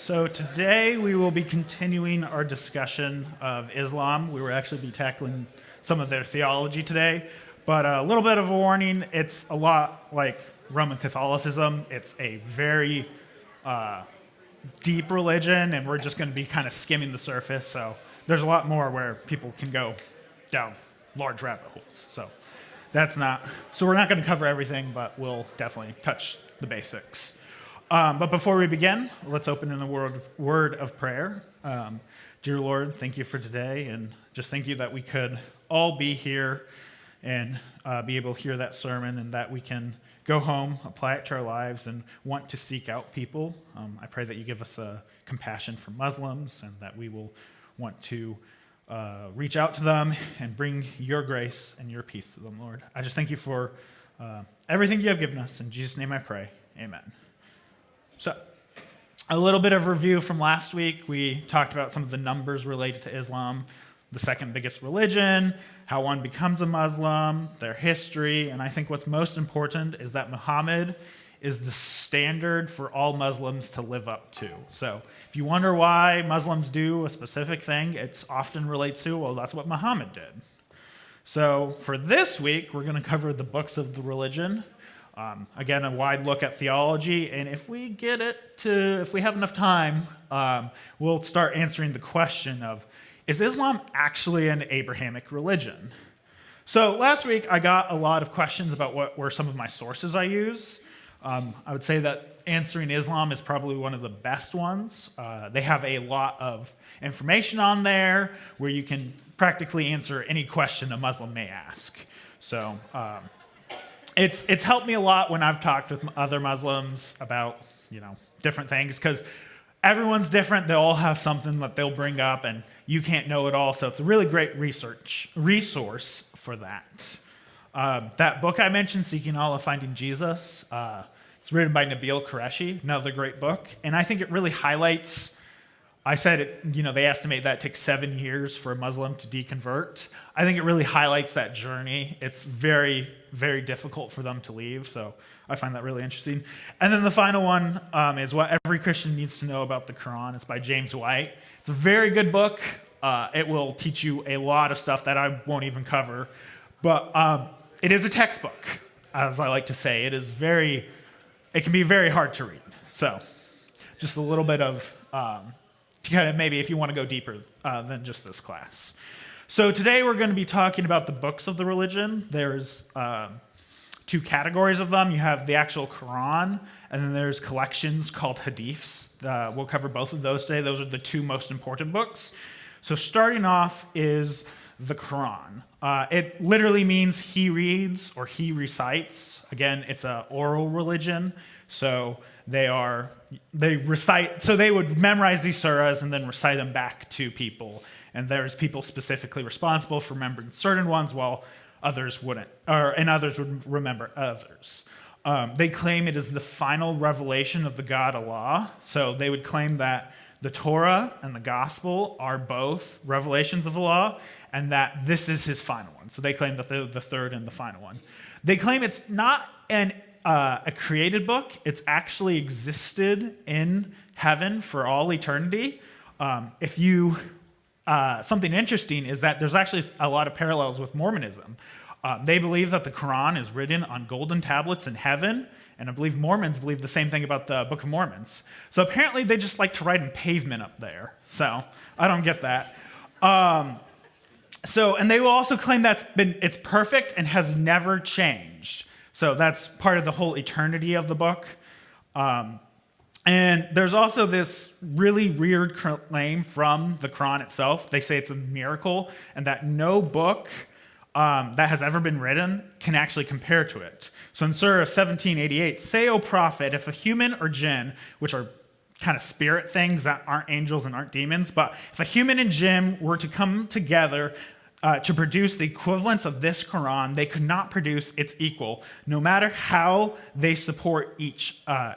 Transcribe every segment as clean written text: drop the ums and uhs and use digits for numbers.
So today we will be continuing our discussion of Islam. We will actually be tackling some of their theology today, but a little bit of a warning, it's a lot like Roman Catholicism. It's a very deep religion, and we're just going to be kind of skimming the surface, so there's a lot more where people can go down large rabbit holes. So we're not going to cover everything, but we'll definitely touch the basics. But before we begin, let's open in a word of prayer. Dear Lord, thank you for today, and just thank you that we could all be here and be able to hear that sermon, and that we can go home, apply it to our lives, and want to seek out people. I pray that you give us a compassion for Muslims, and that we will want to reach out to them and bring your grace and your peace to them, Lord. I just thank you for everything you have given us. In Jesus' name I pray, amen. So, a little bit of review from last week. We talked about some of the numbers related to Islam, the second biggest religion, how one becomes a Muslim, their history, and I think what's most important is that Muhammad is the standard for all Muslims to live up to. So, if you wonder why Muslims do a specific thing, it's often relates to, well, that's what Muhammad did. So, for this week, we're going to cover the books of the religion. Again, a wide look at theology, and if we have enough time, we'll start answering the question of, is Islam actually an Abrahamic religion? So last week, I got a lot of questions about what were some of my sources I use. I would say that Answering Islam is probably one of the best ones. They have a lot of information on there where you can practically answer any question a Muslim may ask. So, It's helped me a lot when I've talked with other Muslims about, different things, because everyone's different. They all have something that they'll bring up, and you can't know it all. So it's a really great resource for that. That book I mentioned, Seeking Allah, Finding Jesus, it's written by Nabil Qureshi, another great book, and I think it really highlights. I said they estimate that it takes 7 years for a Muslim to deconvert. I think it really highlights that journey. It's very, very difficult for them to leave, so I find that really interesting. And then the final one is What Every Christian Needs to Know About the Quran. It's by James White. It's a very good book. It will teach you a lot of stuff that I won't even cover, but it is a textbook, as I like to say. It can be very hard to read. So just a little bit of kind of maybe if you want to go deeper than just this class. So today we're going to be talking about the books of the religion. There's 2 categories of them. You have the actual Quran, and then there's collections called hadiths. We'll cover both of those today. Those are the 2 most important books. So starting off is the Quran. It literally means he reads or he recites. Again, it's an oral religion, so they would memorize these surahs and then recite them back to people. And there's people specifically responsible for remembering certain ones, while others wouldn't, and others would remember others. They claim it is the final revelation of the God Allah. So they would claim that the Torah and the Gospel are both revelations of Allah, and that this is his final one. So they claim that they're the third and the final one. They claim it's not a created book. It's actually existed in heaven for all eternity. Something interesting is that there's actually a lot of parallels with Mormonism. They believe that the Quran is written on golden tablets in heaven, and I believe Mormons believe the same thing about the Book of Mormons. So apparently they just like to write in pavement up there. So I don't get that. And they will also claim it's perfect and has never changed. So that's part of the whole eternity of the book. And there's also this really weird claim from the Quran itself. They say it's a miracle, and that no book that has ever been written can actually compare to it. So in Surah 1788, say, O Prophet, if a human or jinn, which are kind of spirit things that aren't angels and aren't demons, but if a human and jinn were to come together to produce the equivalents of this Quran, they could not produce its equal, no matter how they supported each other.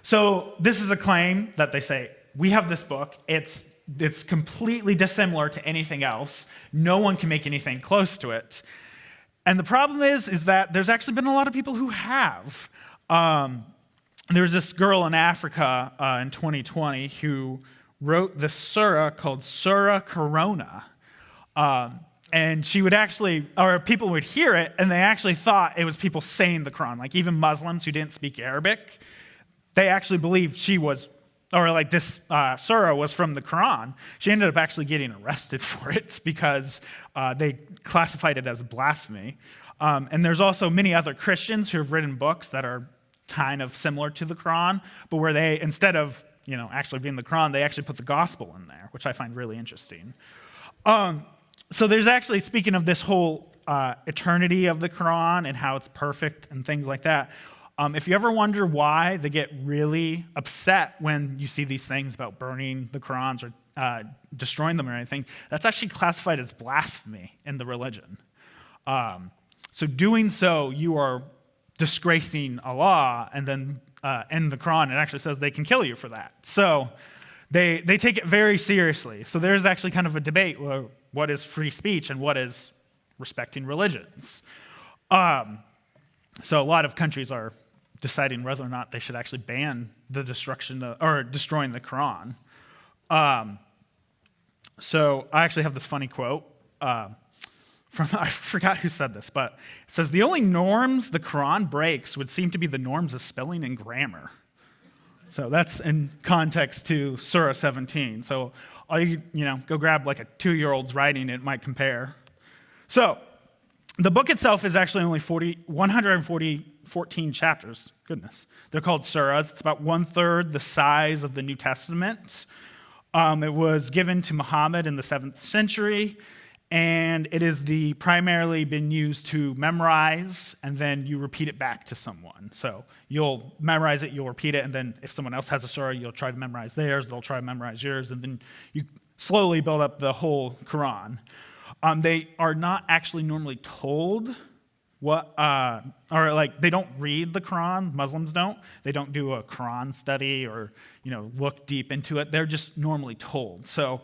So this is a claim that they say, we have this book, it's completely dissimilar to anything else. No one can make anything close to it. And the problem is that there's actually been a lot of people who have. there was this girl in Africa in 2020 who wrote this surah called Surah Corona. And she would actually, or people would hear it, and they actually thought it was people saying the Quran. Like even Muslims who didn't speak Arabic, they actually believed she was, or like this surah was from the Quran. She ended up actually getting arrested for it because they classified it as blasphemy. And there's also many other Christians who have written books that are kind of similar to the Quran, but where they, instead of actually being the Quran, they actually put the gospel in there, which I find really interesting. So there's actually, speaking of this whole eternity of the Quran and how it's perfect and things like that, if you ever wonder why they get really upset when you see these things about burning the Qurans or destroying them or anything, that's actually classified as blasphemy in the religion. So doing so, you are disgracing Allah, and then in the Quran, it actually says they can kill you for that. So they take it very seriously. So there's actually kind of a debate, what is free speech and what is respecting religions. So a lot of countries are deciding whether or not they should actually ban the destruction or destroying the Quran. So I actually have this funny quote from, I forgot who said this, but it says, the only norms the Quran breaks would seem to be the norms of spelling and grammar. So that's in context to Surah 17. So all you go grab like a 2-year-old's writing, it might compare. So the book itself is actually only 14 chapters. Goodness. They're called surahs. It's about 1/3 the size of the New Testament. It was given to Muhammad in the 7th century, and it is primarily been used to memorize, and then you repeat it back to someone. So you'll memorize it, you'll repeat it, and then if someone else has a surah, you'll try to memorize theirs, they'll try to memorize yours, and then you slowly build up the whole Quran. They are not actually normally told they don't read the Quran. Muslims don't. They don't do a Quran study or, look deep into it. They're just normally told. So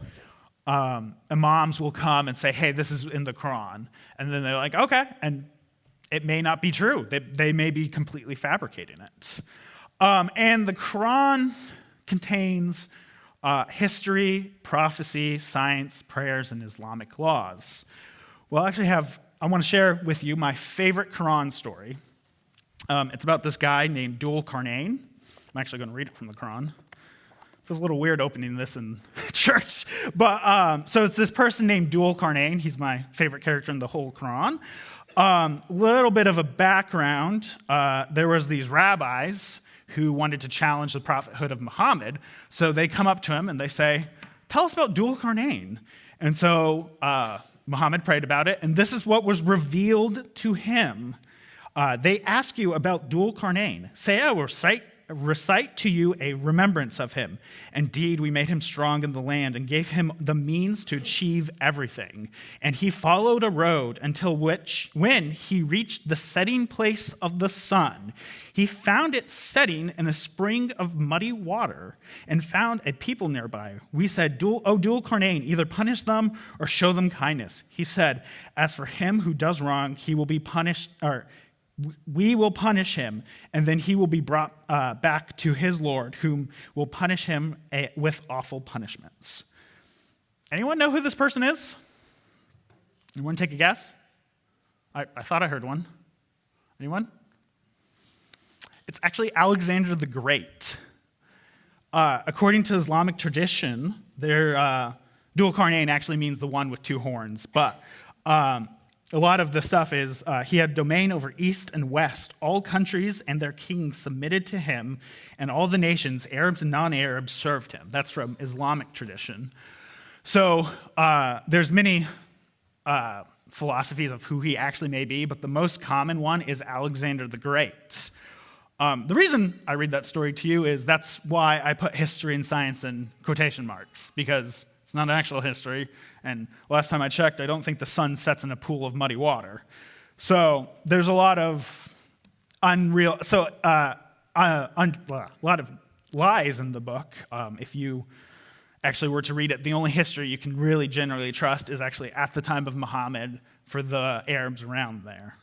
imams will come and say, hey, this is in the Quran. And then they're like, okay. And it may not be true. They may be completely fabricating it. And the Quran contains history, prophecy, science, prayers, and Islamic laws. Well, I want to share with you my favorite Quran story. It's about this guy named Dhul Qarnayn. I'm actually going to read it from the Quran. It feels a little weird opening this in church. But so it's this person named Dhul Qarnayn. He's my favorite character in the whole Quran. Little bit of a background. There was these rabbis who wanted to challenge the prophethood of Muhammad. So they come up to him and they say, tell us about Dhul Qarnayn. And so Muhammad prayed about it, and this is what was revealed to him. They ask you about Dhul Qarnayn. Say, I will recite to you a remembrance of him. Indeed, we made him strong in the land and gave him the means to achieve everything. And he followed a road until when he reached the setting place of the sun, he found it setting in a spring of muddy water and found a people nearby. We said, Dhul Qarnayn, either punish them or show them kindness. He said, as for him who does wrong, he will be punished, or we will punish him, and then he will be brought back to his Lord, whom will punish him with awful punishments. Anyone know who this person is? Anyone take a guess? I thought I heard one. Anyone? It's actually Alexander the Great. According to Islamic tradition, Dhul Qarnayn actually means the one with 2 horns, but a lot of the stuff is he had domain over east and west. All countries and their kings submitted to him, and all the nations, Arabs and non-Arabs, served him. That's from Islamic tradition. So there's many philosophies of who he actually may be, but the most common one is Alexander the Great. The reason I read that story to you is that's why I put history and science in quotation marks, because it's not actual history, and last time I checked, I don't think the sun sets in a pool of muddy water. So there's a lot of a lot of lies in the book. If you actually were to read it, the only history you can really generally trust is actually at the time of Muhammad for the Arabs around there.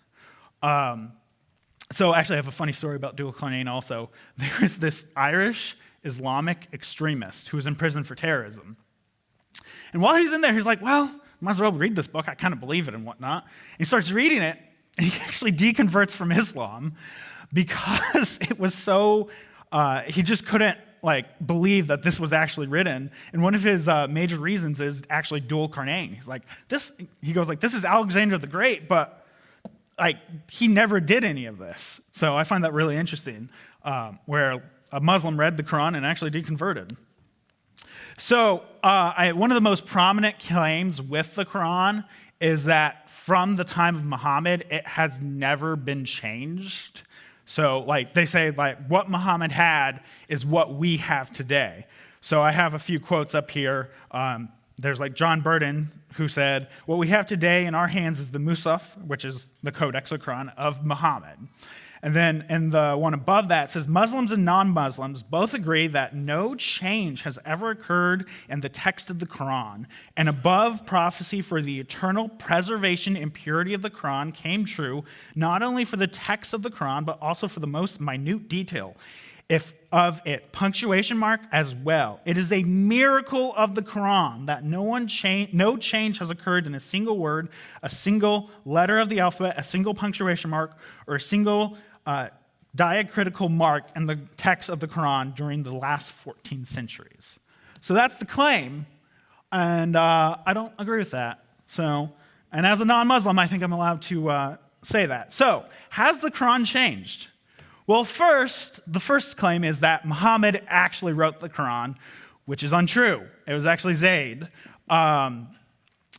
So actually, I have a funny story about Dual Qarnayn also. There was this Irish Islamic extremist who was in prison for terrorism. And while he's in there, he's like, well, might as well read this book. I kind of believe it and whatnot. And he starts reading it, and he actually deconverts from Islam because it was so, he just couldn't believe that this was actually written. And one of his major reasons is actually Dual Qarnayn. He's like, this is Alexander the Great, but he never did any of this. So I find that really interesting, where a Muslim read the Quran and actually deconverted. So one of the most prominent claims with the Quran is that from the time of Muhammad, it has never been changed. So they say what Muhammad had is what we have today. So I have a few quotes up here. There's John Burden, who said, what we have today in our hands is the Musaf, which is the Codex or Quran of Muhammad. And then in the one above that, it says, Muslims and non-Muslims both agree that no change has ever occurred in the text of the Quran. And above prophecy for the eternal preservation and purity of the Quran came true, not only for the text of the Quran, but also for the most minute detail of it, punctuation mark as well. It is a miracle of the Quran that no change has occurred in a single word, a single letter of the alphabet, a single punctuation mark, or a single diacritical mark in the text of the Quran during the last 14 centuries. So that's the claim, and I don't agree with that. And as a non-Muslim, I think I'm allowed to say that. So, has the Quran changed? Well, the first claim is that Muhammad actually wrote the Quran, which is untrue. It was actually Zayd.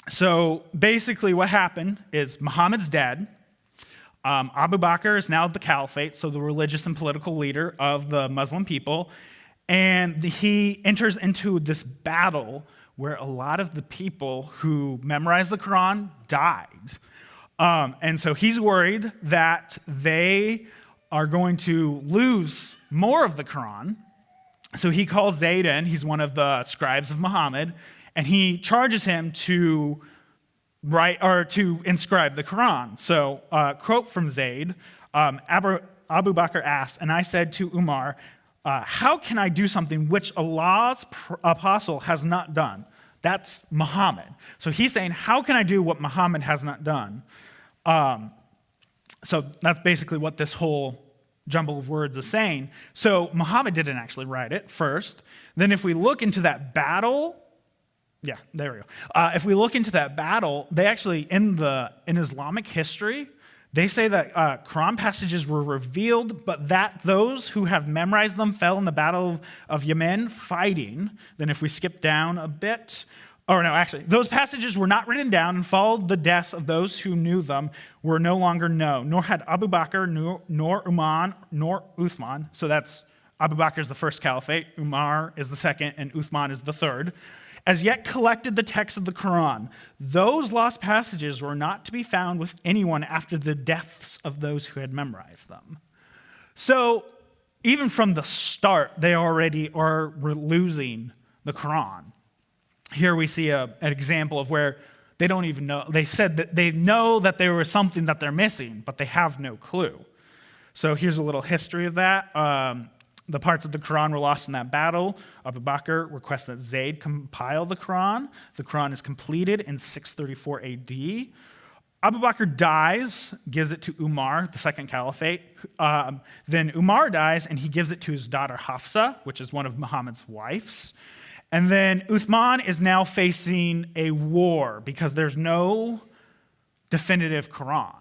So basically what happened is Muhammad's dead. Abu Bakr is now the caliphate, so the religious and political leader of the Muslim people. And he enters into this battle where a lot of the people who memorized the Quran died. And so he's worried that they are going to lose more of the Quran. So he calls Zayd in, he's one of the scribes of Muhammad, and he charges him to write or to inscribe the Quran. So, quote from Zayd, Abu Bakr asked, and I said to Umar, how can I do something which Allah's apostle has not done? That's Muhammad. So he's saying, how can I do what Muhammad has not done? So that's basically what this whole jumble of words is saying. So Muhammad didn't actually write it first. Then if we look into that battle, yeah, there we go. If we look into that battle, they actually, in Islamic history, they say that Quran passages were revealed, but that those who have memorized them fell in the battle of Yemen fighting. Then if we skip down a bit, those passages were not written down and followed the deaths of those who knew them were no longer known, nor had Abu Bakr, nor Umar, nor Uthman. So that's Abu Bakr is the first caliphate, Umar is the second, and Uthman is the third. As yet collected the text of the Quran. Those lost passages were not to be found with anyone after the deaths of those who had memorized them. So even from the start, they already are losing the Quran. Here we see an example of where they don't even know. They said that they know that there was something that they're missing, but they have no clue. So here's a little history of that. The parts of the Quran were lost in that battle. Abu Bakr requests that Zayd compile the Quran. The Quran is completed in 634 AD. Abu Bakr dies, gives it to Umar, the second caliphate. Then Umar dies, and he gives it to his daughter Hafsa, which is one of Muhammad's wives. And then Uthman is now facing a war because there's no definitive Quran.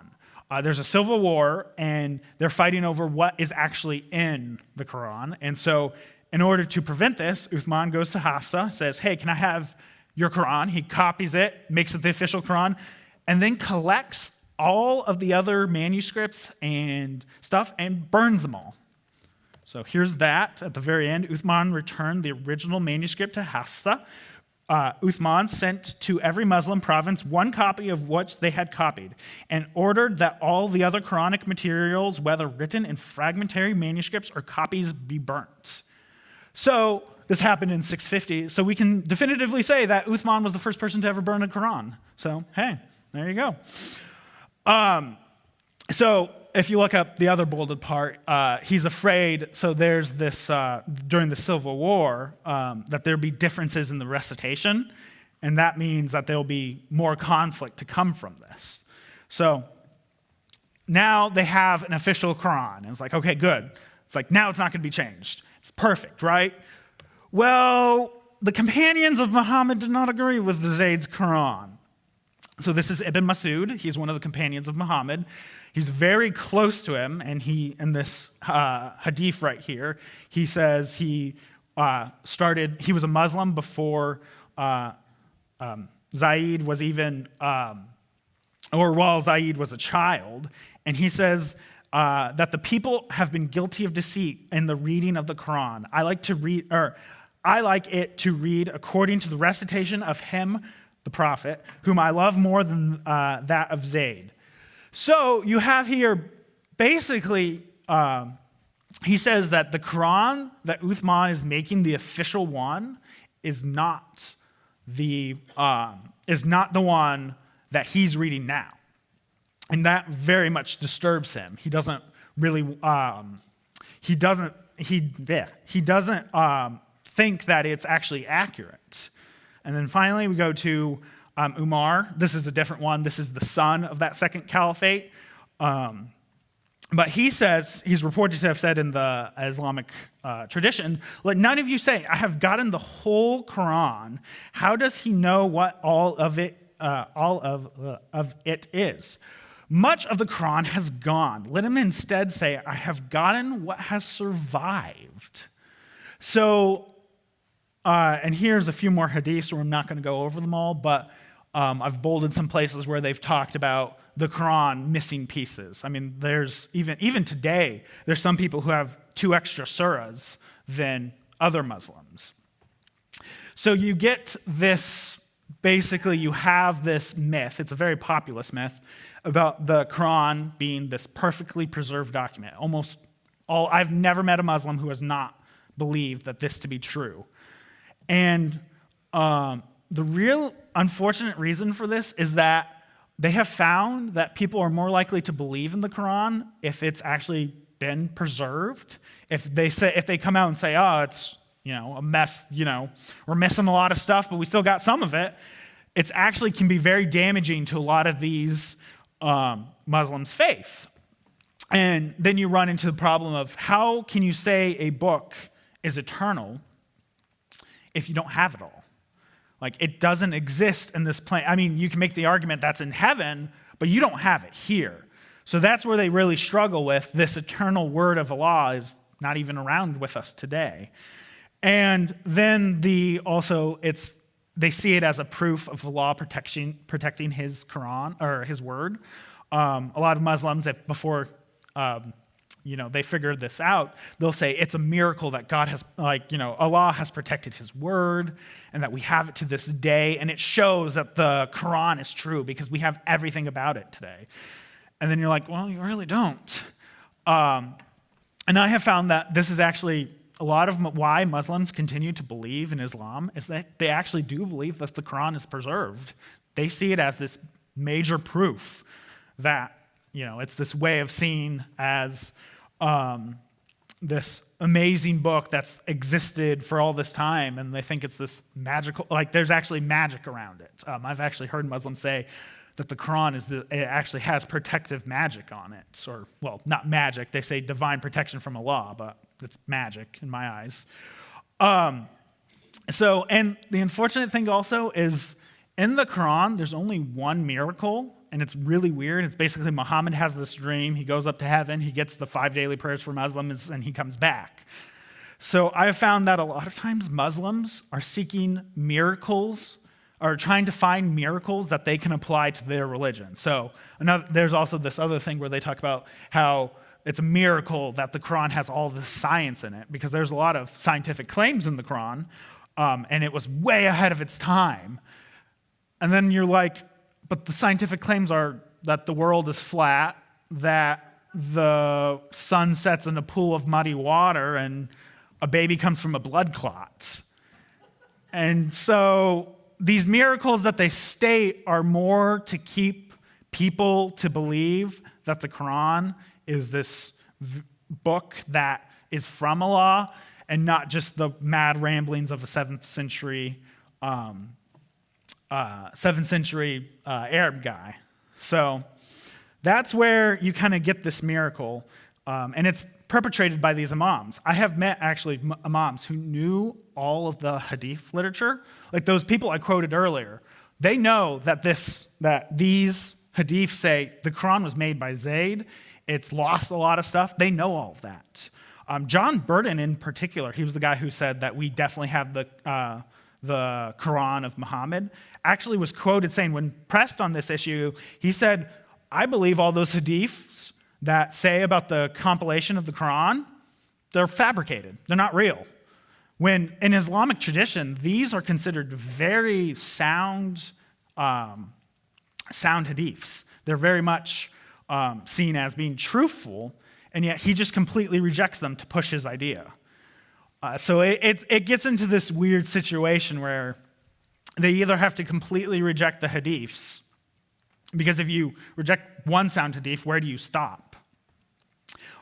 There's a civil war, and they're fighting over what is actually in the Quran. And so in order to prevent this, Uthman goes to Hafsa, says, hey, can I have your Quran? He copies it, makes it the official Quran, and then collects all of the other manuscripts and stuff and burns them all. So here's that. At the very end, Uthman returned the original manuscript to Hafsa. Uthman sent to every Muslim province one copy of what they had copied and ordered that all the other Quranic materials, whether written in fragmentary manuscripts or copies, be burnt. So this happened in 650. So we can definitively say that Uthman was the first person to ever burn a Quran. So, hey, there you go. So if you look up the other bolded part, he's afraid, so there's this, during the Civil War, that there'll be differences in the recitation, and that means that there'll be more conflict to come from this. So now they have an official Quran, and it's like, okay, good. It's like, now it's not going to be changed. It's perfect, right? Well, the companions of Muhammad did not agree with Zayd's Quran. So this is Ibn Masud. He's one of the companions of Muhammad. He's very close to him, and in this hadith right here, he says he was a Muslim before Zayd was even, or while Zayd was a child, and he says that the people have been guilty of deceit in the reading of the Quran. I like it to read according to the recitation of him, the prophet, whom I love more than that of Zayd. So you have here, basically, he says that the Quran that Uthman is making the official one is not the one that he's reading now, and that very much disturbs him. He doesn't really, he doesn't think that it's actually accurate. And then finally, we go to Umar. This is a different one. This is the son of that second caliphate. But he says, he's reported to have said in the Islamic tradition, let none of you say, I have gotten the whole Quran. How does he know what all of it is? Much of the Quran has gone. Let him instead say, I have gotten what has survived. So, and here's a few more hadiths, so I'm not going to go over them all, but I've bolded some places where they've talked about the Quran missing pieces. I mean, there's even today, there's some people who have 2 extra surahs than other Muslims. So you get this, basically you have this myth, it's a very populous myth, about the Quran being this perfectly preserved document. I've never met a Muslim who has not believed that this to be true. And the real unfortunate reason for this is that they have found that people are more likely to believe in the Quran if it's actually been preserved. If they come out and say, oh, it's a mess, we're missing a lot of stuff, but we still got some of it, it's actually can be very damaging to a lot of these Muslims' faith. And then you run into the problem of how can you say a book is eternal if you don't have it all? Like, it doesn't exist in this plane. I mean, you can make the argument that's in heaven, but you don't have it here. So that's where they really struggle with this eternal word of Allah is not even around with us today. And then they see it as a proof of Allah protecting his Quran or his word. A lot of Muslims, before they figured this out, they'll say it's a miracle that God has, Allah has protected his word and that we have it to this day. And it shows that the Quran is true because we have everything about it today. And then you're like, well, you really don't. And I have found that this is actually a lot of why Muslims continue to believe in Islam is that they actually do believe that the Quran is preserved. They see it as this major proof that, it's this way of seeing as this amazing book that's existed for all this time, and they think it's this magical, there's actually magic around it. I've actually heard Muslims say that the Quran it actually has protective magic on it, or, well, not magic, they say divine protection from Allah, but it's magic in my eyes. And the unfortunate thing also is in the Quran, there's only one miracle. And it's really weird. It's basically Muhammad has this dream. He goes up to heaven. He gets the 5 daily prayers for Muslims, and he comes back. So I have found that a lot of times Muslims are seeking miracles or trying to find miracles that they can apply to their religion. So there's also this other thing where they talk about how it's a miracle that the Quran has all this science in it because there's a lot of scientific claims in the Quran, and it was way ahead of its time. And then you're like, but the scientific claims are that the world is flat, that the sun sets in a pool of muddy water, and a baby comes from a blood clot. And so these miracles that they state are more to keep people to believe that the Quran is this book that is from Allah and not just the mad ramblings of a 7th century Arab guy. So that's where you kind of get this miracle, and it's perpetrated by these imams. I have met actually imams who knew all of the hadith literature, like those people I quoted earlier. They know that these hadith say the Quran was made by Zayd. It's lost a lot of stuff. They know all of that. John Burton in particular, he was the guy who said that we definitely have the Quran of Muhammad, actually was quoted saying, when pressed on this issue, he said, I believe all those hadiths that say about the compilation of the Quran, they're fabricated. They're not real. When in Islamic tradition, these are considered very sound hadiths. They're very much seen as being truthful, and yet he just completely rejects them to push his idea. So it gets into this weird situation where they either have to completely reject the hadiths, because if you reject one sound hadith, where do you stop?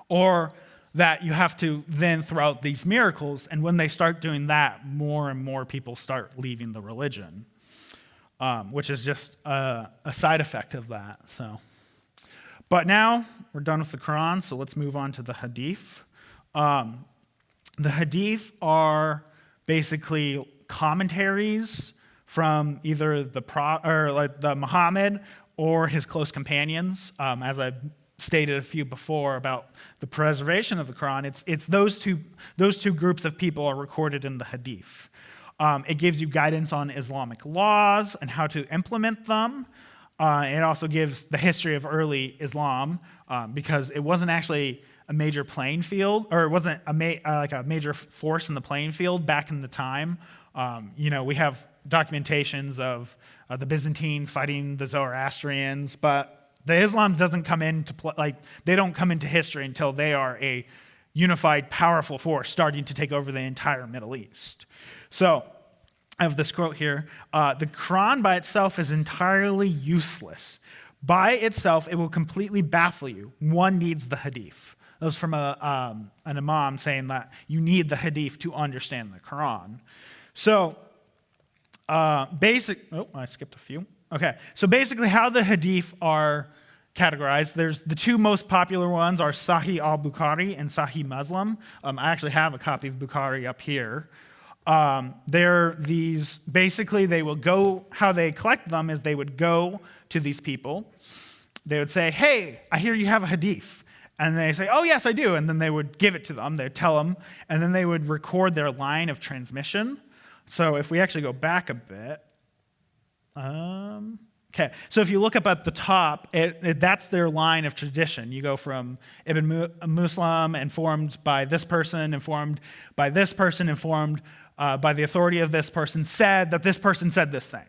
Or that you have to then throw out these miracles, and when they start doing that, more and more people start leaving the religion, which is just a side effect of that. But now we're done with the Quran, so let's move on to the hadith. The hadith are basically commentaries from either the Muhammad or his close companions. As I stated a few before about the preservation of the Quran, it's those two groups of people are recorded in the hadith. It gives you guidance on Islamic laws and how to implement them. It also gives the history of early Islam, because it wasn't actually a major playing field, or it wasn't a major force in the playing field back in the time. We have documentations of the Byzantines fighting the Zoroastrians, but the Islam doesn't come into they don't come into history until they are a unified, powerful force starting to take over the entire Middle East. So I have this quote here. The Quran by itself is entirely useless. By itself, it will completely baffle you. One needs the hadith. That was from an imam saying that you need the hadith to understand the Quran. So I skipped a few. Okay, so basically how the hadith are categorized, there's the two most popular ones are Sahih al-Bukhari and Sahih Muslim. I actually have a copy of Bukhari up here. They're these, basically they will go, how they collect them is they would go to these people. They would say, hey, I hear you have a hadith. And they say, oh, yes, I do. And then they would give it to them. They'd tell them. And then they would record their line of transmission. So if we actually go back a bit. Okay, so if you look up at the top, that's their line of tradition. You go from Ibn Muslim, informed by this person, informed by this person, informed by the authority of this person, said that this person said this thing.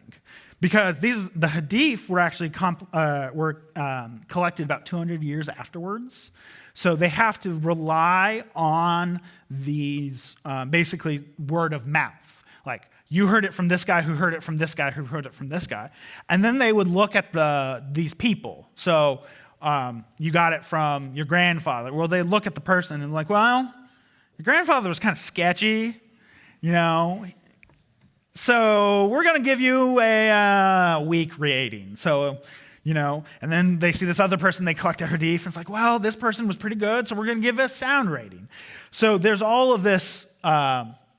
Because the hadith were actually collected about 200 years afterwards. So they have to rely on these basically word of mouth. Like, you heard it from this guy, who heard it from this guy, who heard it from this guy. And then they would look at these people. So you got it from your grandfather. Well, they look at the person and like, well, your grandfather was kind of sketchy, so we're going to give you a weak rating. So, and then they see this other person, they collect a hadith, and it's like, well, this person was pretty good, so we're going to give it a sound rating. So there's all of this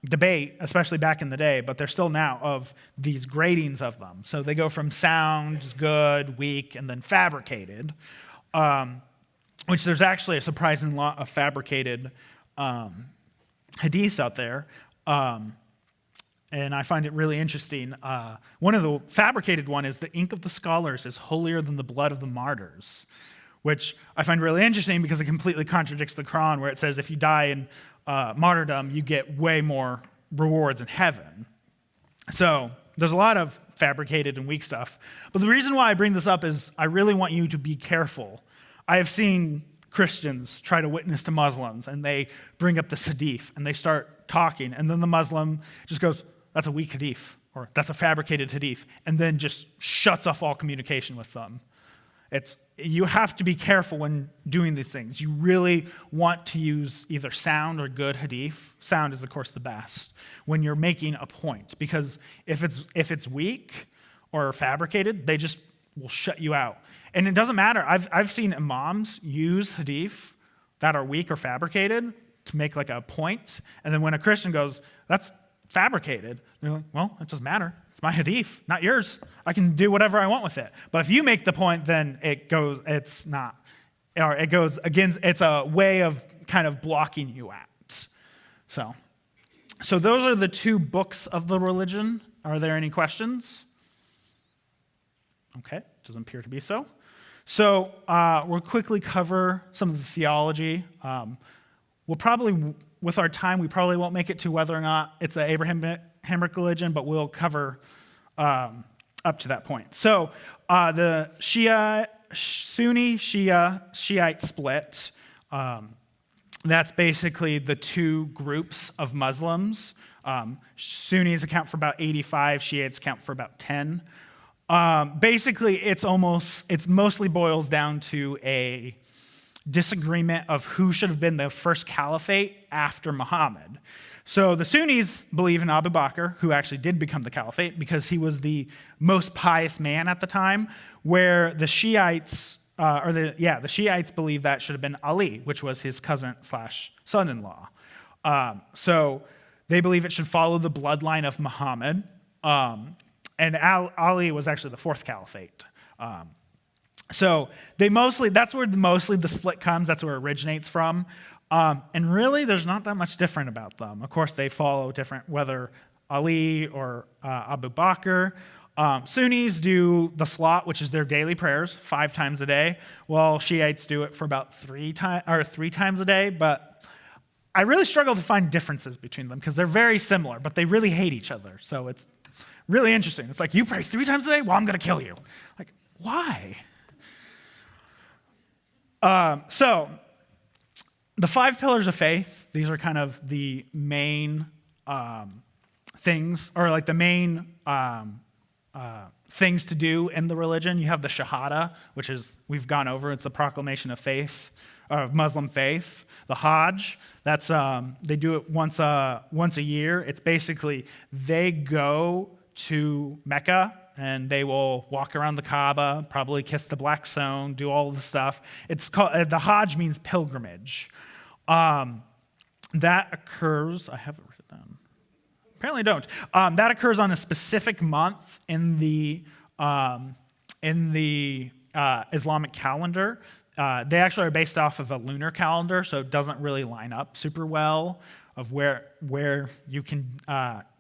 debate, especially back in the day, but there's still now, of these gradings of them. So they go from sound, good, weak, and then fabricated, which there's actually a surprising lot of fabricated hadiths out there. And I find it really interesting. One of the fabricated one is the ink of the scholars is holier than the blood of the martyrs, which I find really interesting because it completely contradicts the Quran, where it says if you die in martyrdom, you get way more rewards in heaven. So there's a lot of fabricated and weak stuff. But the reason why I bring this up is I really want you to be careful. I have seen Christians try to witness to Muslims, and they bring up the hadith, and they start talking, and then the Muslim just goes, that's a weak hadith, or that's a fabricated hadith, and then just shuts off all communication with them. You have to be careful when doing these things. You really want to use either sound or good hadith. Sound is, of course, the best when you're making a point, because if it's weak or fabricated, they just will shut you out. And it doesn't matter. I've seen imams use hadith that are weak or fabricated to make like a point, and then when a Christian goes, "That's fabricated," they're like, "Well, it doesn't matter. It's my hadith, not yours. I can do whatever I want with it." But if you make the point, then it's not, or it goes against, it's a way of kind of blocking you out. So those are the two books of the religion. Are there any questions? Okay, doesn't appear to be so. So we'll quickly cover some of the theology. We'll probably, with our time, we probably won't make it to whether or not it's an Abrahamic religion, but we'll cover up to that point. So the Sunni Shiite split, that's basically the two groups of Muslims. Sunnis account for about 85, Shiites account for about 10. Basically, it's mostly boils down to a disagreement of who should have been the first caliphate after Muhammad. So the Sunnis believe in Abu Bakr, who actually did become the caliphate because he was the most pious man at the time, where the Shiites, the Shiites believe that should have been Ali, which was his cousin/son-in-law. So they believe it should follow the bloodline of Muhammad. And Ali was actually the fourth caliphate. So that's where mostly the split comes. That's where it originates from. And really, there's not that much different about them. Of course, they follow different, whether Ali or Abu Bakr. Sunnis do the salat, which is their daily prayers, 5 times a day, while Shiites do it for about 3 times a day. But I really struggle to find differences between them because they're very similar, but they really hate each other. So it's really interesting. It's like, you pray 3 times a day? Well, I'm going to kill you. Like, why? So the 5 pillars of faith, these are kind of the main things, or like the main things to do in the religion. You have the Shahada, which is, we've gone over, it's the proclamation of faith, of Muslim faith. The Hajj, that's they do it once a year. It's basically, they go to Mecca and they will walk around the Kaaba, probably kiss the black stone, do all the stuff. It's called, the Hajj means pilgrimage. That occurs, I have it written down. Apparently I don't. That occurs on a specific month in the Islamic calendar. They actually are based off of a lunar calendar, so it doesn't really line up super well of where you can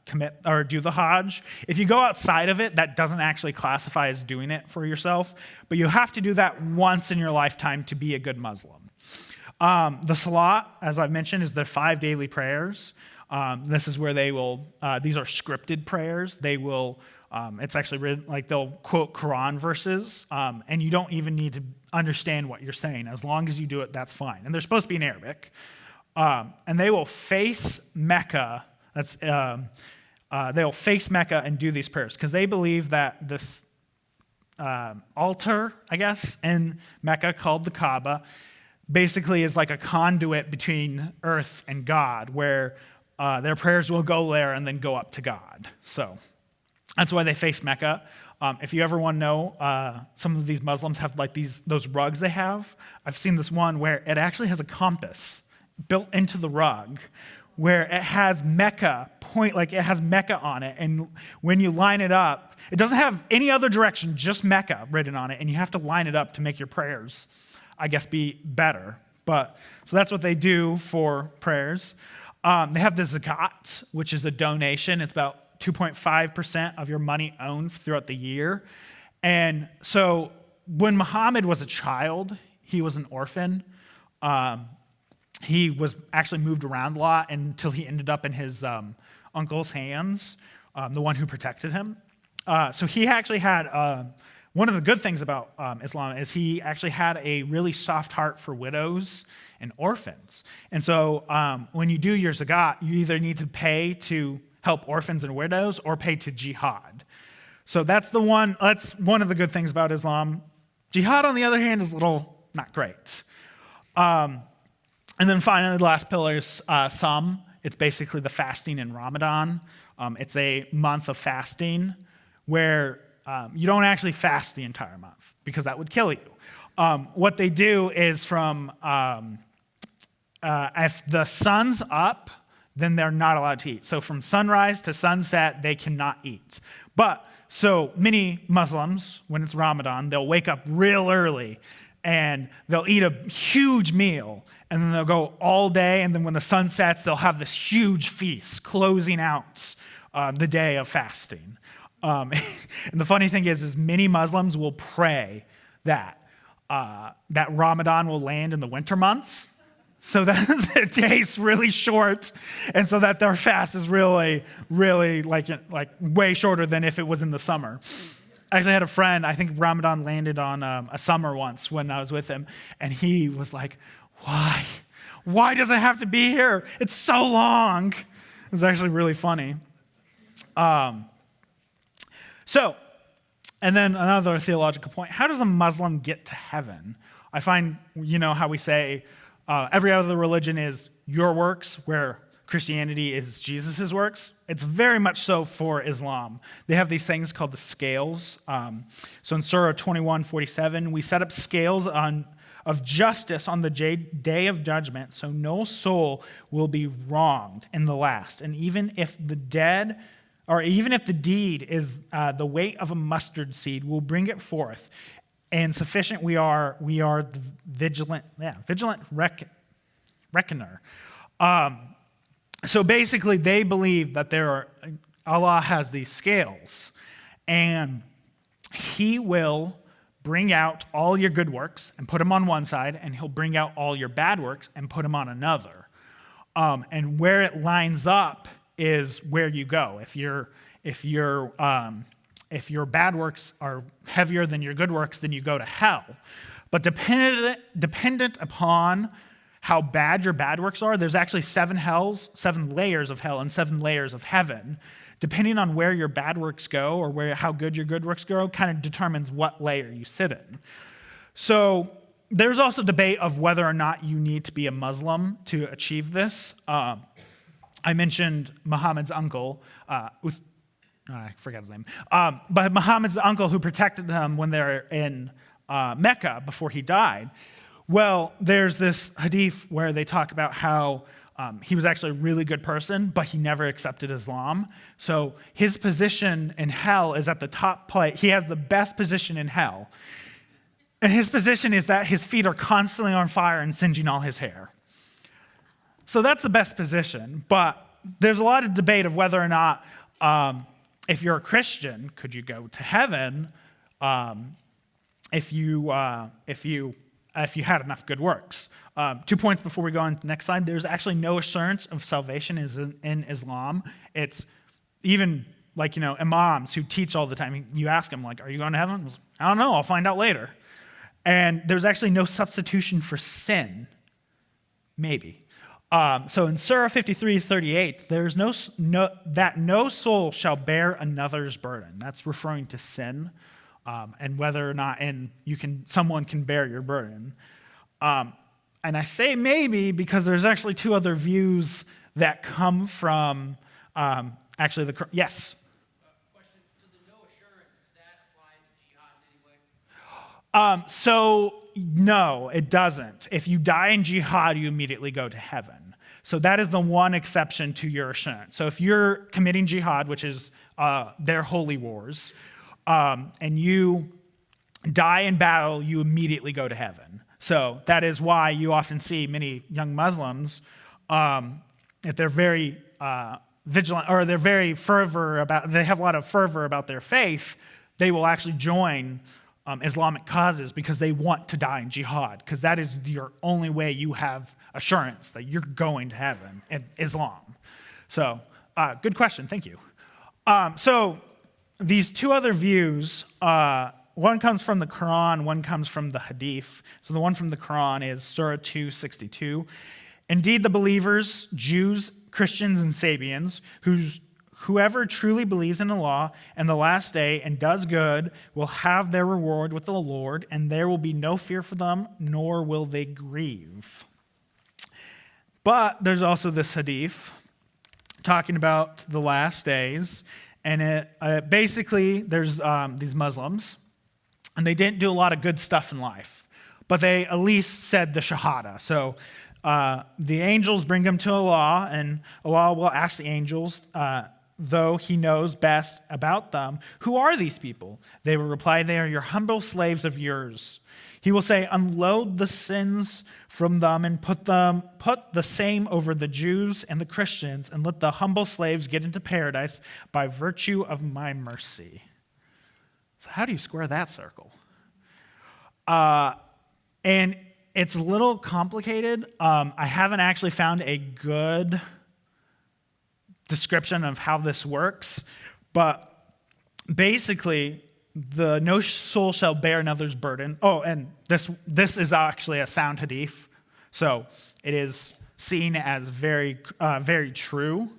commit or do the Hajj. If you go outside of it, that doesn't actually classify as doing it for yourself, but you have to do that once in your lifetime to be a good Muslim. The Salat, as I've mentioned, is their 5 daily prayers. This is where they will, these are scripted prayers. They will, it's actually written, like they'll quote Quran verses, and you don't even need to understand what you're saying. As long as you do it, that's fine. And they're supposed to be in Arabic. And they will face Mecca. They'll face Mecca and do these prayers because they believe that this altar, I guess, in Mecca called the Kaaba, basically is like a conduit between earth and God, where their prayers will go there and then go up to God. So that's why they face Mecca. If you ever want to know, some of these Muslims have like those rugs they have. I've seen this one where it actually has a compass built into the rug, where it has Mecca on it, and when you line it up, it doesn't have any other direction, just Mecca written on it, and you have to line it up to make your prayers, I guess, be better. But so that's what they do for prayers. They have the zakat, which is a donation. It's about 2.5% of your money owned throughout the year. And so when Muhammad was a child, he was an orphan. He was actually moved around a lot until he ended up in his uncle's hands, the one who protected him. So he actually had, one of the good things about Islam is he actually had a really soft heart for widows and orphans. And so when you do your zakat, you either need to pay to help orphans and widows or pay to jihad. So that's one of the good things about Islam. Jihad, on the other hand, is a little not great. And then finally, the last pillar is Sawm. It's basically the fasting in Ramadan. It's a month of fasting where you don't actually fast the entire month because that would kill you. What they do is from if the sun's up, then they're not allowed to eat. So from sunrise to sunset, they cannot eat. But so many Muslims, when it's Ramadan, they'll wake up real early and they'll eat a huge meal and then they'll go all day. And then when the sun sets, they'll have this huge feast closing out the day of fasting. And the funny thing is many Muslims will pray that Ramadan will land in the winter months so that their day's really short and so that their fast is really, really like way shorter than if it was in the summer. I actually had a friend, I think Ramadan landed on a summer once when I was with him, and he was like, why? Why does it have to be here? It's so long. It was actually really funny. And then another theological point, how does a Muslim get to heaven? I find, how we say every other religion is your works, where Christianity is Jesus' works. It's very much so for Islam. They have these things called the scales. So in Surah 21:47, we set up scales of justice on the day of judgment, so no soul will be wronged in the last. And even if the deed is the weight of a mustard seed, we'll bring it forth. And sufficient we are the vigilant reckoner. So basically, they believe that Allah has these scales, and He will bring out all your good works and put them on one side, and He'll bring out all your bad works and put them on another. And where it lines up is where you go. If your bad works are heavier than your good works, then you go to hell. But dependent upon how bad your bad works are, there's actually 7 layers of hell and 7 layers of heaven. Depending on where your bad works go or how good your good works go, kind of determines what layer you sit in. So there's also debate of whether or not you need to be a Muslim to achieve this. I mentioned Muhammad's uncle, I forgot his name, but Muhammad's uncle who protected them when they were in Mecca before he died. Well, there's this hadith where they talk about how he was actually a really good person, but he never accepted Islam. So his position in hell is at the top place. He has the best position in hell. And his position is that his feet are constantly on fire and singeing all his hair. So that's the best position. But there's a lot of debate of whether or not, if you're a Christian, could you go to heaven if you had enough good works. 2 points before we go on to the next slide. There's actually no assurance of salvation in Islam. It's even imams who teach all the time. You ask them, are you going to heaven? I don't know. I'll find out later. And there's actually no substitution for sin. Maybe. So in Surah 53:38, there's no soul shall bear another's burden. That's referring to sin. And whether or not someone can bear your burden. And I say maybe because there's actually 2 other views that come from yes. Question. So the no assurance, does that apply to jihad in any way? So no, it doesn't. If you die in jihad, you immediately go to heaven. So that is the one exception to your assurance. So if you're committing jihad, which is their holy wars, and you die in battle, you immediately go to heaven. So that is why you often see many young Muslims, if they're very vigilant or they're very they have a lot of fervor about their faith, they will actually join Islamic causes because they want to die in jihad, because that is your only way you have assurance that you're going to heaven in Islam. So good question. Thank you. So these 2 other views, one comes from the Quran, one comes from the Hadith. So the one from the Quran is Surah 2:62. Indeed, the believers, Jews, Christians, and Sabians, Whoever truly believes in the law and the last day and does good will have their reward with the Lord, and there will be no fear for them, nor will they grieve. But there's also this hadith talking about the last days, and it basically, there's these Muslims, and they didn't do a lot of good stuff in life, but they at least said the Shahada. So the angels bring them to Allah, and Allah will ask the angels, though he knows best about them, who are these people? They will reply, they are your humble slaves of yours. He will say, unload the sins from them and put the same over the Jews and the Christians, and let the humble slaves get into paradise by virtue of my mercy. So how do you square that circle? And it's a little complicated. I haven't actually found a good description of how this works, but basically, the no soul shall bear another's burden. Oh, and this is actually a sound hadith, so it is seen as very, very true.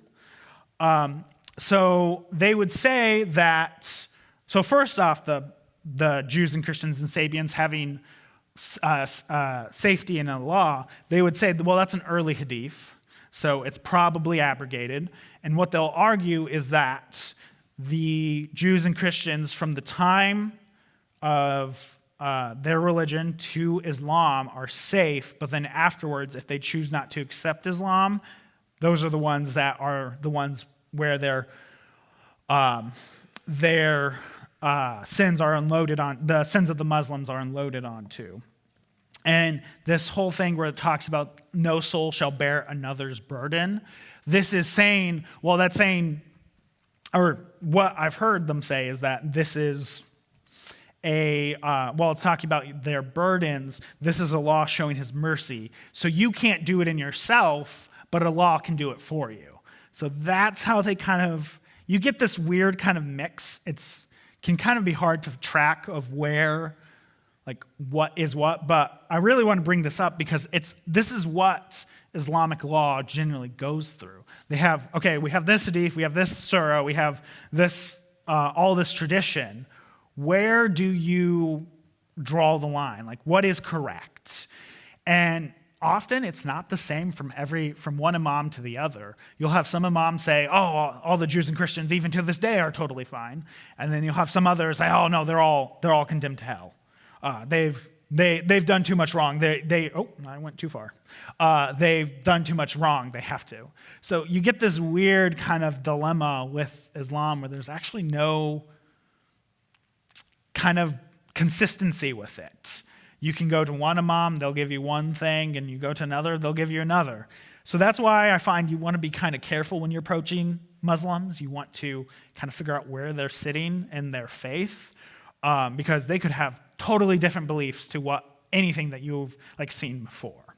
So they would say that. So first off, the Jews and Christians and Sabians having safety in a law, they would say, well, that's an early hadith, so it's probably abrogated. And what they'll argue is that the Jews and Christians from the time of their religion to Islam are safe, but then afterwards, if they choose not to accept Islam, those are the ones that are the ones where their sins are unloaded on, the sins of the Muslims are unloaded onto. And this whole thing where it talks about no soul shall bear another's burden, this is saying, well, that's saying, or what I've heard them say is that this is it's talking about their burdens. This is a law showing his mercy. So you can't do it in yourself, but a law can do it for you. So that's how they you get this weird kind of mix. It can kind of be hard to track of where, what is what, but I really want to bring this up because this is what Islamic law generally goes through. We have this hadith, we have this surah, we have this, all this tradition. Where do you draw the line? What is correct? And often it's not the same from one imam to the other. You'll have some imams say, oh, all the Jews and Christians, even to this day, are totally fine. And then you'll have some others say, oh, no, they're all condemned to hell. They've done too much wrong. I went too far. They've done too much wrong. They have to. So you get this weird kind of dilemma with Islam where there's actually no kind of consistency with it. You can go to one imam, they'll give you one thing, and you go to another, they'll give you another. So that's why I find you want to be kind of careful when you're approaching Muslims. You want to kind of figure out where they're sitting in their faith, because they could have totally different beliefs to anything that you've seen before.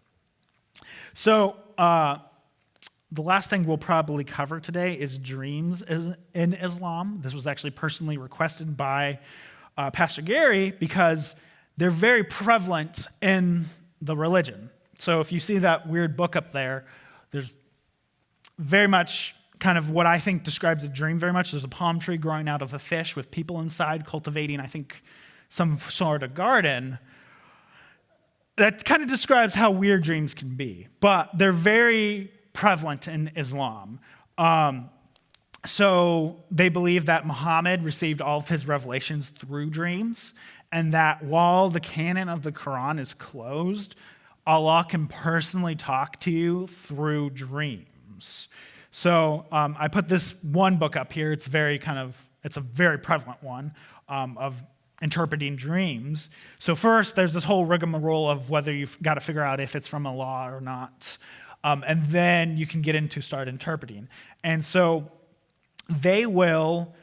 So the last thing we'll probably cover today is dreams in Islam. This was actually personally requested by Pastor Gary because they're very prevalent in the religion. So if you see that weird book up there, there's very much kind of what I think describes a dream very much. There's a palm tree growing out of a fish with people inside cultivating, I think, some sort of garden. That kind of describes how weird dreams can be, but they're very prevalent in Islam. So they believe that Muhammad received all of his revelations through dreams, and that while the canon of the Quran is closed, Allah can personally talk to you through dreams. So I put this one book up here. It's a very prevalent one of interpreting dreams. So first, there's this whole rigmarole of whether you've got to figure out if it's from Allah or not. And then you can get into start interpreting. And so they will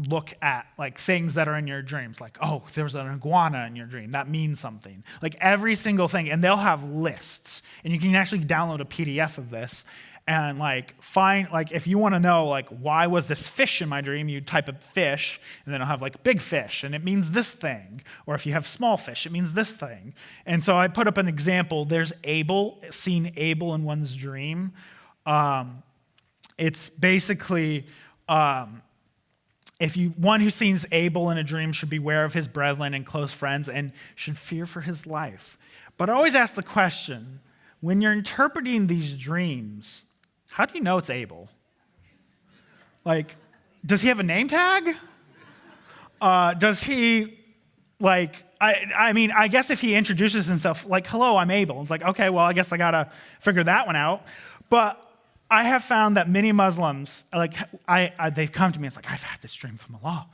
look at things that are in your dreams. There's an iguana in your dream. That means something. Every single thing. And they'll have lists. And you can actually download a PDF of this and find, if you want to know, why was this fish in my dream, you type up fish, and then it'll have big fish, and it means this thing. Or if you have small fish, it means this thing. And so I put up an example. There's seeing Abel in one's dream. It's basically, one who sees Abel in a dream should beware of his brethren and close friends and should fear for his life. But I always ask the question, when you're interpreting these dreams, how do you know it's Abel? Like, does he have a name tag? Does he, like, I mean, I guess if he introduces himself, like, hello, I'm Abel. It's like, okay, well, I guess I got to figure that one out. But I have found that many Muslims, like, they've come to me, it's like, I've had this dream from Allah.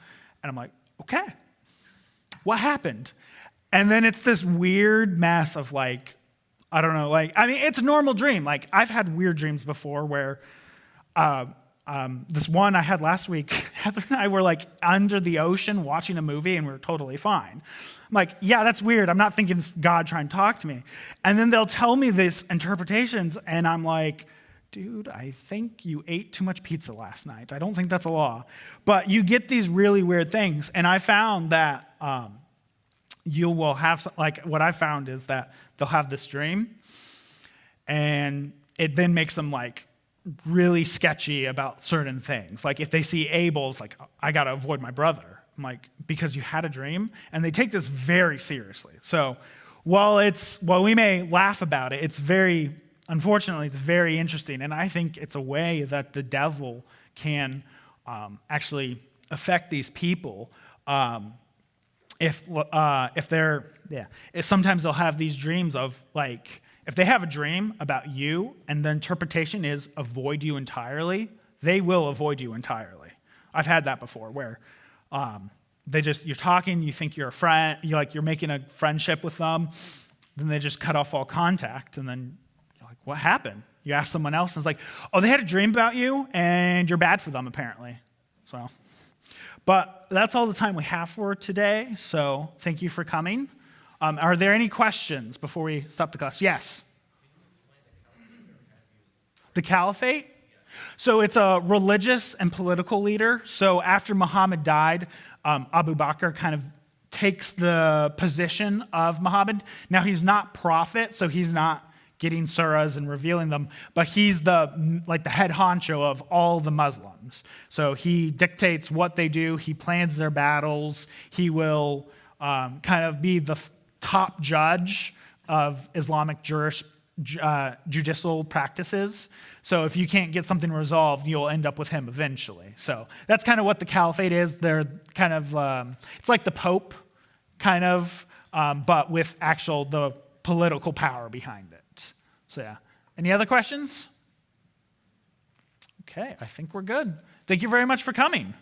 And I'm like, okay, what happened? And then it's this weird mess of, like, I don't know, like, I mean, it's a normal dream. Like, I've had weird dreams before where this one I had last week, Heather and I were, like, under the ocean watching a movie, and we were totally fine. I'm like, yeah, that's weird. I'm not thinking it's God trying to talk to me. And then they'll tell me these interpretations, and I'm like, dude, I think you ate too much pizza last night. I don't think that's a law. But you get these really weird things. And I found that you will have, like, what I found is that they'll have this dream, and it then makes them, like, really sketchy about certain things. Like, if they see Abel, it's like, I got to avoid my brother. I'm like, because you had a dream? And they take this very seriously. So while we may laugh about it, unfortunately, it's very interesting, and I think it's a way that the devil can actually affect these people. If sometimes they'll have these dreams of, like, if they have a dream about you and the interpretation is avoid you entirely, they will avoid you entirely. I've had that before where you're talking, you think you're a friend, you're making a friendship with them, then they just cut off all contact, and then what happened? You ask someone else, and it's like, oh, they had a dream about you, and you're bad for them, apparently. So, but that's all the time we have for today, so thank you for coming. Are there any questions before we stop the class? Yes? The caliphate? So it's a religious and political leader. So after Muhammad died, Abu Bakr kind of takes the position of Muhammad. Now, he's not prophet, so he's not getting surahs and revealing them, but he's the head honcho of all the Muslims. So he dictates what they do, he plans their battles, he will kind of be the top judge of Islamic judicial practices. So if you can't get something resolved, you'll end up with him eventually. So that's kind of what the caliphate is. They're kind of, it's like the Pope, kind of, but with the political power behind it. So yeah. Any other questions? Okay, I think we're good. Thank you very much for coming.